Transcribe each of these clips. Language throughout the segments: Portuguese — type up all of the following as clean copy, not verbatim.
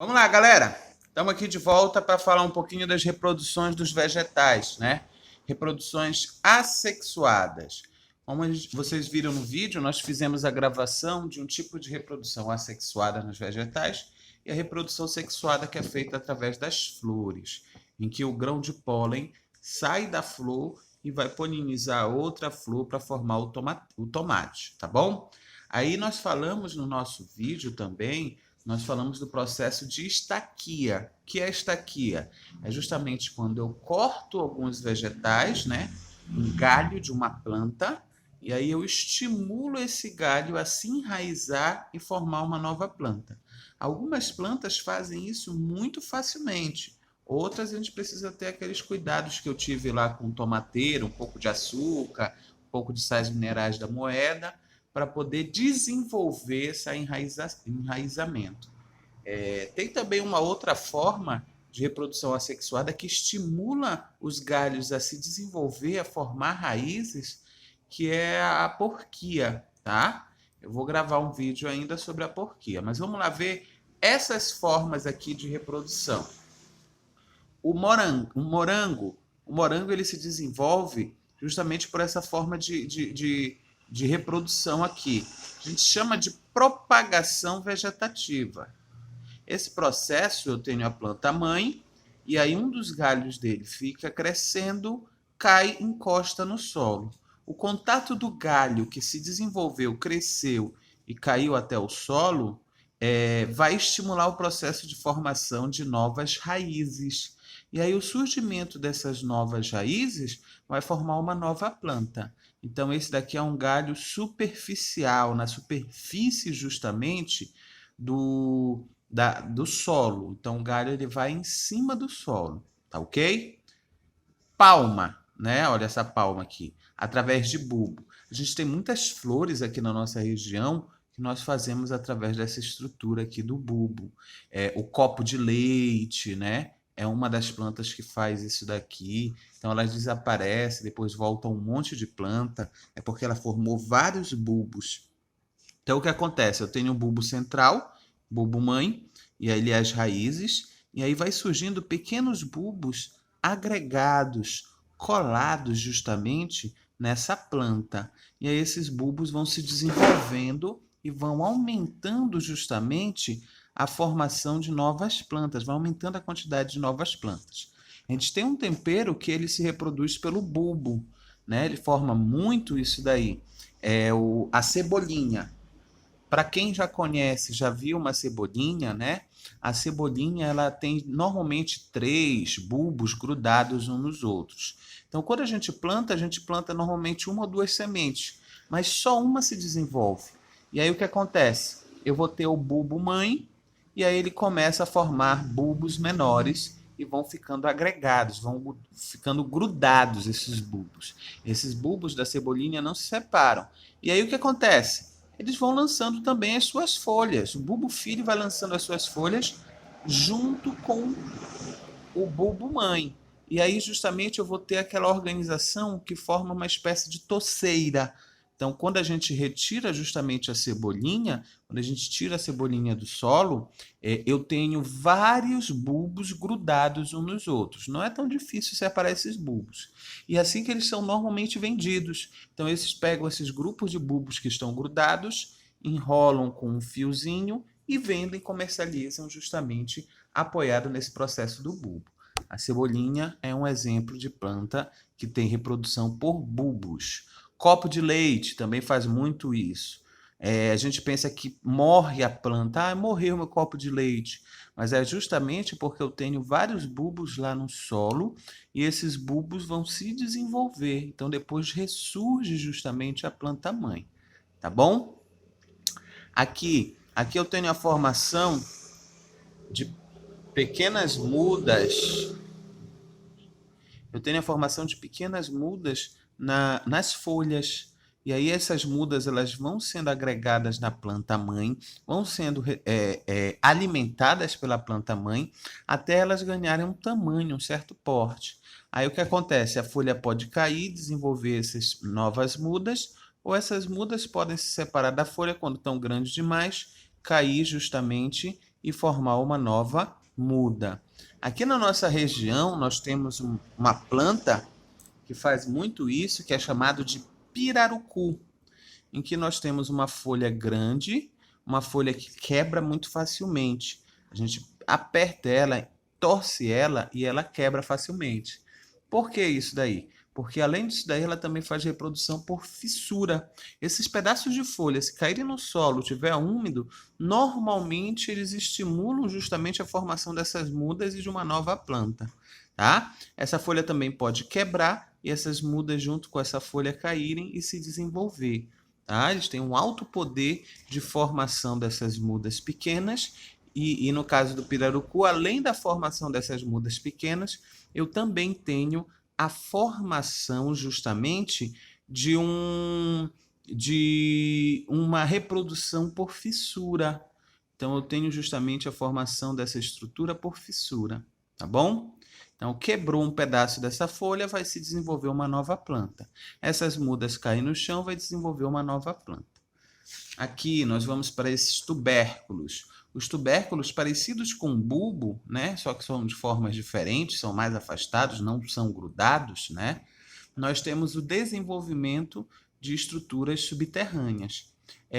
Vamos lá, galera. Estamos aqui de volta para falar um pouquinho das reproduções dos vegetais, né? Reproduções assexuadas. Como vocês viram no vídeo, nós fizemos a gravação de um tipo de reprodução assexuada nos vegetais e a reprodução sexuada que é feita através das flores, em que o grão de pólen sai da flor e vai polinizar outra flor para formar o tomate, tá bom? Aí nós falamos no nosso vídeo também, nós falamos do processo de estaquia. O que é estaquia? É justamente quando eu corto alguns vegetais, né? Um galho de uma planta, e aí eu estimulo esse galho a se enraizar e formar uma nova planta. Algumas plantas fazem isso muito facilmente. Outras a gente precisa ter aqueles cuidados que eu tive lá com tomateiro, um pouco de açúcar, um pouco de sais minerais da moeda, para poder desenvolver esse enraizamento. Tem também uma outra forma de reprodução assexuada que estimula os galhos a se desenvolver, a formar raízes, que é a porquia, tá? Eu vou gravar um vídeo ainda sobre a porquia, mas vamos lá ver essas formas aqui de reprodução. O morango ele se desenvolve justamente por essa forma de reprodução aqui. A gente chama de propagação vegetativa. Esse processo eu tenho a planta mãe, e aí um dos galhos dele fica crescendo, cai, encosta no solo. O contato do galho que se desenvolveu, cresceu e caiu até o solo vai estimular o processo de formação de novas raízes. E aí o surgimento dessas novas raízes vai formar uma nova planta. Então esse daqui é um galho superficial, na superfície justamente do solo. Então o galho ele vai em cima do solo, tá ok? Palma, né? Olha essa palma aqui, através de bulbo. A gente tem muitas flores aqui na nossa região que nós fazemos através dessa estrutura aqui do bulbo. O copo de leite, né? É uma das plantas que faz isso daqui. Então elas desaparecem, depois voltam um monte de planta. É porque ela formou vários bulbos. Então o que acontece? Eu tenho um bulbo central, bulbo mãe, e aí as raízes, e aí vai surgindo pequenos bulbos agregados, colados justamente nessa planta. E aí esses bulbos vão se desenvolvendo e vão aumentando justamente a formação de novas plantas, vai aumentando a quantidade de novas plantas. A gente tem um tempero que ele se reproduz pelo bulbo, né? Ele forma muito isso daí. A cebolinha. Para quem já conhece, já viu uma cebolinha, né? A cebolinha ela tem normalmente 3 bulbos grudados uns nos outros. Então, quando a gente planta normalmente uma ou duas sementes, mas só uma se desenvolve. E aí o que acontece? Eu vou ter o bulbo mãe e aí ele começa a formar bulbos menores e vão ficando agregados, vão ficando grudados esses bulbos. Esses bulbos da cebolinha não se separam. E aí o que acontece? Eles vão lançando também as suas folhas. O bulbo filho vai lançando as suas folhas junto com o bulbo mãe. E aí justamente eu vou ter aquela organização que forma uma espécie de toceira. Então, quando a gente retira justamente a cebolinha, quando a gente tira a cebolinha do solo, eu tenho vários bulbos grudados uns nos outros. Não é tão difícil separar esses bulbos. E é assim que eles são normalmente vendidos. Então, esses pegam esses grupos de bulbos que estão grudados, enrolam com um fiozinho e vendem, comercializam justamente apoiado nesse processo do bulbo. A cebolinha é um exemplo de planta que tem reprodução por bulbos. Copo de leite também faz muito isso. A gente pensa que morre a planta, morreu meu copo de leite, mas é justamente porque eu tenho vários bulbos lá no solo e esses bulbos vão se desenvolver. Então depois ressurge justamente a planta mãe, tá bom? Aqui eu tenho a formação de pequenas mudas. Eu tenho a formação de pequenas mudas nas folhas. E aí essas mudas elas vão sendo agregadas na planta mãe, vão sendo alimentadas pela planta mãe até elas ganharem um tamanho, um certo porte. Aí o que acontece? A folha pode cair, desenvolver essas novas mudas, ou essas mudas podem se separar da folha quando estão grandes demais, cair justamente e formar uma nova muda. Aqui na nossa região, nós temos uma planta que faz muito isso, que é chamado de pirarucu, em que nós temos uma folha grande, uma folha que quebra muito facilmente. A gente aperta ela, torce ela e ela quebra facilmente. Por que isso daí? Porque além disso daí, ela também faz reprodução por fissura. Esses pedaços de folha, se caírem no solo, tiver úmido, normalmente eles estimulam justamente a formação dessas mudas e de uma nova planta, tá? Essa folha também pode quebrar e essas mudas junto com essa folha caírem e se desenvolver, tá? Eles têm um alto poder de formação dessas mudas pequenas e no caso do pirarucu, além da formação dessas mudas pequenas, eu também tenho a formação justamente de uma reprodução por fissura. Então, eu tenho justamente a formação dessa estrutura por fissura, tá bom? Então, quebrou um pedaço dessa folha, vai se desenvolver uma nova planta. Essas mudas caem no chão, vai desenvolver uma nova planta. Aqui nós vamos para esses tubérculos. Os tubérculos parecidos com bulbo, né? Só que são de formas diferentes, são mais afastados, não são grudados, né? Nós temos o desenvolvimento de estruturas subterrâneas.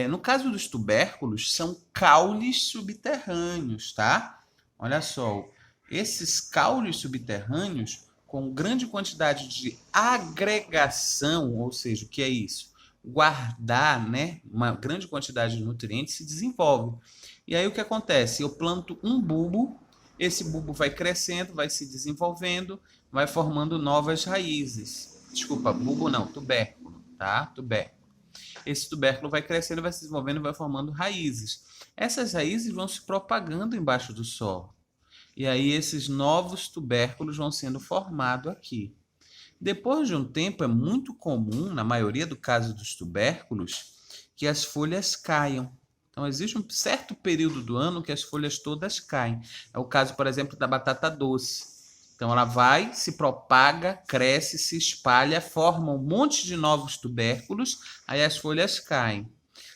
No caso dos tubérculos, são caules subterrâneos, tá? Olha só, esses caules subterrâneos, com grande quantidade de agregação, ou seja, o que é isso? Guardar, né, uma grande quantidade de nutrientes, se desenvolve. E aí o que acontece? Eu planto um bulbo, esse bulbo vai crescendo, vai se desenvolvendo, vai formando novas raízes. Desculpa, bulbo não, tubérculo, tá? Tubérculo. Esse tubérculo vai crescendo, vai se desenvolvendo, vai formando raízes. Essas raízes vão se propagando embaixo do solo. E aí esses novos tubérculos vão sendo formados aqui. Depois de um tempo, é muito comum, na maioria do caso dos tubérculos, que as folhas caiam. Então, existe um certo período do ano que as folhas todas caem. É o caso, por exemplo, da batata doce. Então, ela vai, se propaga, cresce, se espalha, forma um monte de novos tubérculos, aí as folhas caem.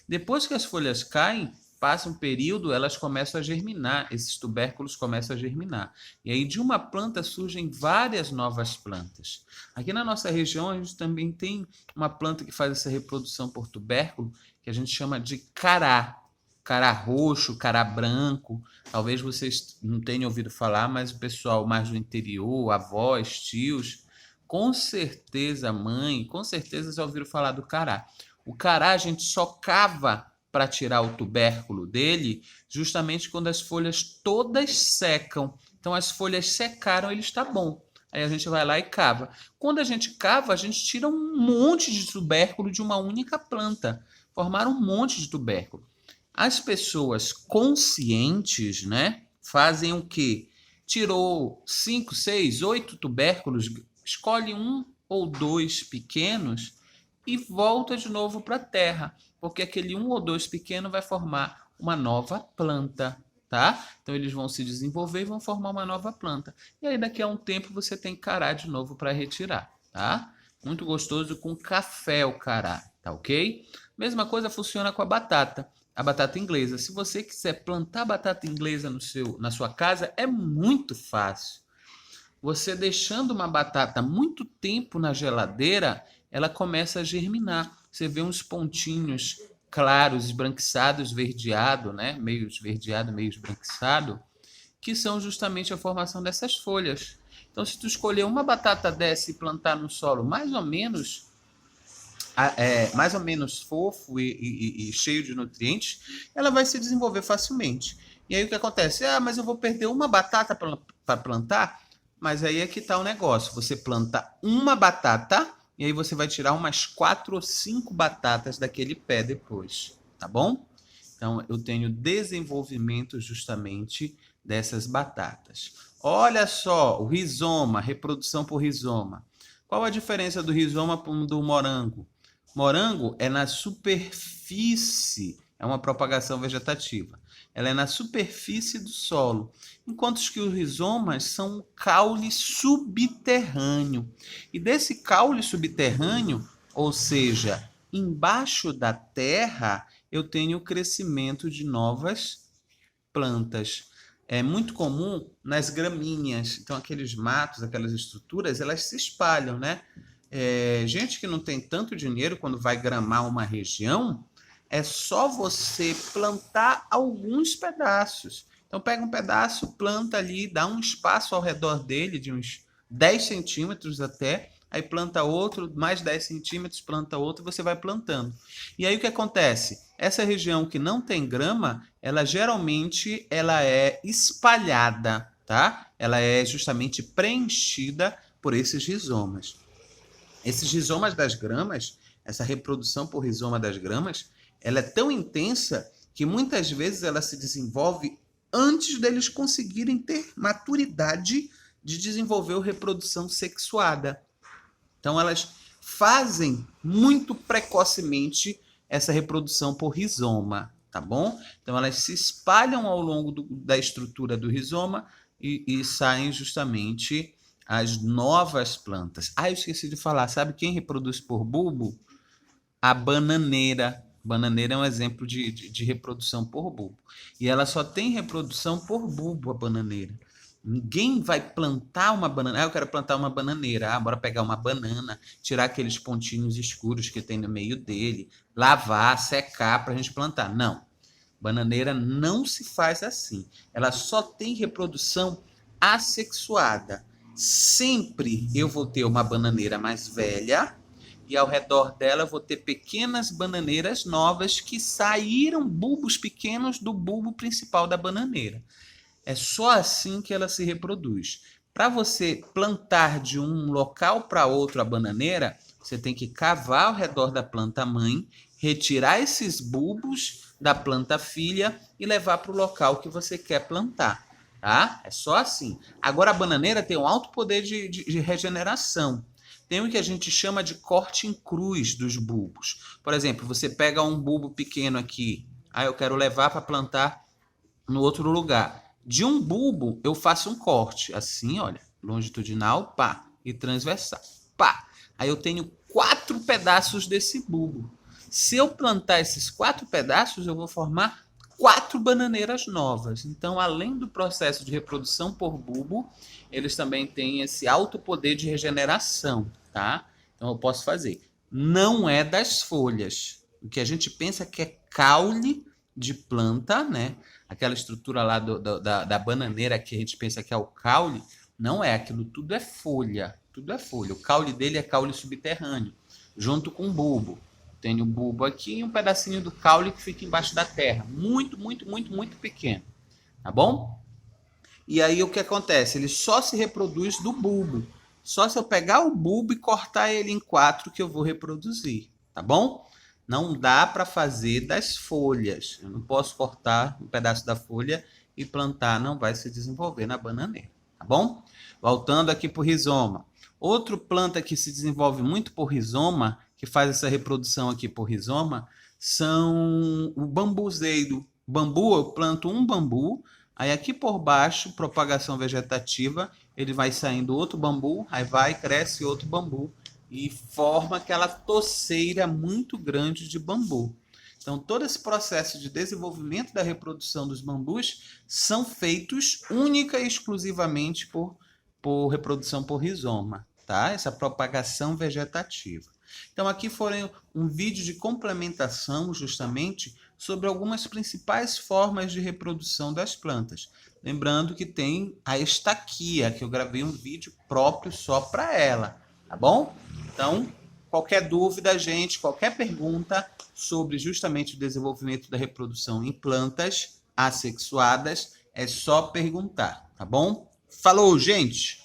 Depois que as folhas caem, passa um período, elas começam a germinar, esses tubérculos começam a germinar. E aí de uma planta surgem várias novas plantas. Aqui na nossa região a gente também tem uma planta que faz essa reprodução por tubérculo, que a gente chama de cará. Cará roxo, cará branco. Talvez vocês não tenham ouvido falar, mas o pessoal mais do interior, avós, tios, com certeza mãe, com certeza já ouviram falar do cará. O cará a gente só cava para tirar o tubérculo dele, justamente quando as folhas todas secam. Então, as folhas secaram, ele está bom. Aí a gente vai lá e cava. Quando a gente cava, a gente tira um monte de tubérculo de uma única planta. Formaram um monte de tubérculo. As pessoas conscientes, né, fazem o quê? Tirou 5, 6, 8 tubérculos, escolhe um ou dois pequenos e volta de novo para a terra, porque aquele um ou dois pequeno vai formar uma nova planta, tá? Então eles vão se desenvolver e vão formar uma nova planta. E aí daqui a um tempo você tem cará de novo para retirar, tá? Muito gostoso com café o cará, tá ok? Mesma coisa funciona com a batata inglesa. Se você quiser plantar batata inglesa na sua casa, é muito fácil. Você deixando uma batata muito tempo na geladeira, ela começa a germinar. Você vê uns pontinhos claros, esbranquiçados, esverdeado, né? Meio esverdeado, meio esbranquiçado, que são justamente a formação dessas folhas. Então, se tu escolher uma batata dessa e plantar no solo mais ou menos fofo e cheio de nutrientes, ela vai se desenvolver facilmente. E aí o que acontece? Mas eu vou perder uma batata para plantar? Mas aí é que está o negócio. Você planta uma batata e aí você vai tirar umas 4 ou 5 batatas daquele pé depois, tá bom? Então, eu tenho desenvolvimento justamente dessas batatas. Olha só, o rizoma, reprodução por rizoma. Qual a diferença do rizoma do morango? Morango é na superfície, é uma propagação vegetativa. Ela é na superfície do solo, enquanto que os rizomas são um caule subterrâneo. E desse caule subterrâneo, ou seja, embaixo da terra, eu tenho o crescimento de novas plantas. É muito comum nas gramíneas. Então, aqueles matos, aquelas estruturas, elas se espalham, né? Gente que não tem tanto dinheiro, quando vai gramar uma região, é só você plantar alguns pedaços. Então, pega um pedaço, planta ali, dá um espaço ao redor dele, de uns 10 centímetros até, aí planta outro, mais 10 centímetros, planta outro, e você vai plantando. E aí o que acontece? Essa região que não tem grama, ela geralmente é espalhada, tá? Ela é justamente preenchida por esses rizomas. Esses rizomas das gramas, essa reprodução por rizoma das gramas, ela é tão intensa que muitas vezes ela se desenvolve antes deles conseguirem ter maturidade de desenvolver a reprodução sexuada. Então, elas fazem muito precocemente essa reprodução por rizoma, tá bom? Então, elas se espalham ao longo da estrutura do rizoma e saem justamente as novas plantas. Eu esqueci de falar, sabe quem reproduz por bulbo? A bananeira. Bananeira é um exemplo de reprodução por bulbo. E ela só tem reprodução por bulbo, a bananeira. Ninguém vai plantar uma banana. Eu quero plantar uma bananeira. Bora pegar uma banana, tirar aqueles pontinhos escuros que tem no meio dele, lavar, secar para a gente plantar. Não. Bananeira não se faz assim. Ela só tem reprodução assexuada. Sempre eu vou ter uma bananeira mais velha e ao redor dela eu vou ter pequenas bananeiras novas que saíram bulbos pequenos do bulbo principal da bananeira. É só assim que ela se reproduz. Para você plantar de um local para outro a bananeira, você tem que cavar ao redor da planta mãe, retirar esses bulbos da planta filha e levar para o local que você quer plantar. Tá? É só assim. Agora a bananeira tem um alto poder de regeneração. Tem o que a gente chama de corte em cruz dos bulbos. Por exemplo, você pega um bulbo pequeno aqui, eu quero levar para plantar no outro lugar. De um bulbo, eu faço um corte, assim, olha, longitudinal, pá, e transversal, pá. Aí eu tenho 4 pedaços desse bulbo. Se eu plantar esses 4 pedaços, eu vou formar 4 bananeiras novas. Então, além do processo de reprodução por bulbo, eles também têm esse alto poder de regeneração, tá? Então, eu posso fazer. Não é das folhas. O que a gente pensa que é caule de planta, né? Aquela estrutura lá da bananeira que a gente pensa que é o caule, não é. Aquilo tudo é folha. Tudo é folha. O caule dele é caule subterrâneo, junto com o bulbo. Tem o bulbo aqui e um pedacinho do caule que fica embaixo da terra. Muito, muito, muito, muito pequeno. Tá bom? E aí o que acontece? Ele só se reproduz do bulbo. Só se eu pegar o bulbo e cortar ele em 4 que eu vou reproduzir. Tá bom? Não dá para fazer das folhas. Eu não posso cortar um pedaço da folha e plantar. Não vai se desenvolver na bananeira. Tá bom? Voltando aqui para o rizoma. Outra planta que se desenvolve muito por rizoma, que faz essa reprodução aqui por rizoma, são o bambuzeiro. Bambu, eu planto um bambu, aí aqui por baixo, propagação vegetativa, ele vai saindo outro bambu, aí vai, cresce outro bambu, e forma aquela toceira muito grande de bambu. Então, todo esse processo de desenvolvimento da reprodução dos bambus são feitos única e exclusivamente por reprodução por rizoma, tá? Essa propagação vegetativa. Então, aqui foi um vídeo de complementação, justamente, sobre algumas principais formas de reprodução das plantas. Lembrando que tem a estaquia, que eu gravei um vídeo próprio só para ela, tá bom? Então, qualquer dúvida, gente, qualquer pergunta sobre justamente o desenvolvimento da reprodução em plantas assexuadas, é só perguntar, tá bom? Falou, gente!